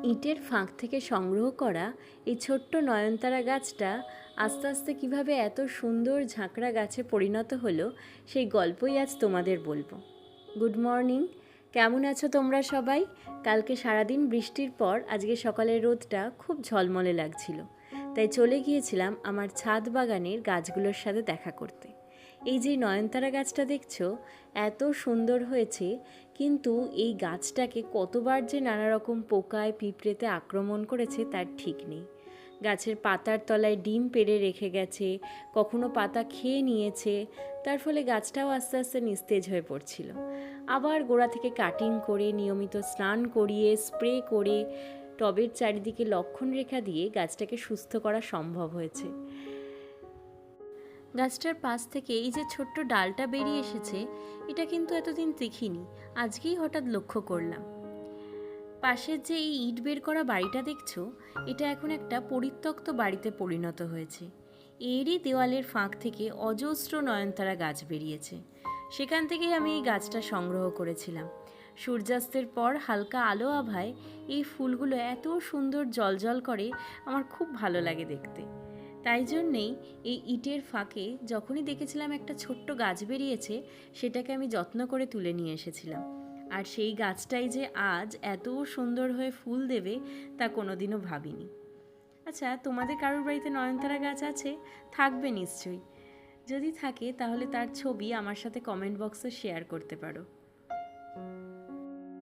ইটের ফাঁক থেকে সংগ্রহ করা এই ছোট্ট নয়নতারা গাছটা আস্তে আস্তে কীভাবে এত সুন্দর ঝাঁকড়া গাছে পরিণত হলো সেই গল্পই আজ তোমাদের বলবো। গুড মর্নিং, কেমন আছো তোমরা সবাই? কালকে সারাদিন বৃষ্টির পর আজকে সকালের রোদটা খুব ঝলমলে লাগছিল, তাই চলে গিয়েছিলাম আমার ছাদ বাগানের গাছগুলোর সাথে দেখা করতে। এই যে নয়নতারা গাছটা দেখছো, এত সুন্দর হয়েছে, কিন্তু এই গাছটাকে কতবার যে নানা রকম পোকায় পিঁপড়েতে আক্রমণ করেছে তার ঠিক নেই। গাছের পাতার তলায় ডিম পেড়ে রেখে গেছে, কখনো পাতা খেয়ে নিয়েছে, তার ফলে গাছটাও আস্তে আস্তে নিস্তেজ হয়ে পড়ছিল। আবার গোড়া থেকে কাটিং করে নিয়মিত স্নান করিয়ে স্প্রে করে টবের চারিদিকে লক্ষণ রেখা দিয়ে গাছটাকে সুস্থ করা সম্ভব হয়েছে। গাছটার পাশ থেকে এই যে ছোট্ট ডালটা বেরিয়ে এসেছে, এটা কিন্তু এতদিন দেখিনি, আজকেই হঠাৎ লক্ষ্য করলাম। পাশের যে এই ইট বের করা বাড়িটা দেখছো, এটা এখন একটা পরিত্যক্ত বাড়িতে পরিণত হয়েছে। এরই দেওয়ালের ফাঁক থেকে অজস্র নয়নতারা গাছ বেরিয়েছে। সেখান থেকেই আমি এই গাছটা সংগ্রহ করেছিলাম। সূর্যাস্তের পর হালকা আলো আভায় এই ফুলগুলো এত সুন্দর জ্বলজ্বল করে, আমার খুব ভালো লাগে দেখতে। তাই জন্যেই এই ইটের ফাঁকে যখনই দেখেছিলাম একটা ছোট্ট গাছ বেরিয়েছে, সেটাকে আমি যত্ন করে তুলে নিয়ে এসেছিলাম। আর সেই গাছটাই যে আজ এত সুন্দর হয়ে ফুল দেবে তা কোনোদিনও ভাবিনি। আচ্ছা, তোমাদের কারোর বাড়িতে নয়নতারা গাছ আছে? থাকবে নিশ্চয়ই। যদি থাকে তাহলে তার ছবি আমার সাথে কমেন্ট বক্সে শেয়ার করতে পারো।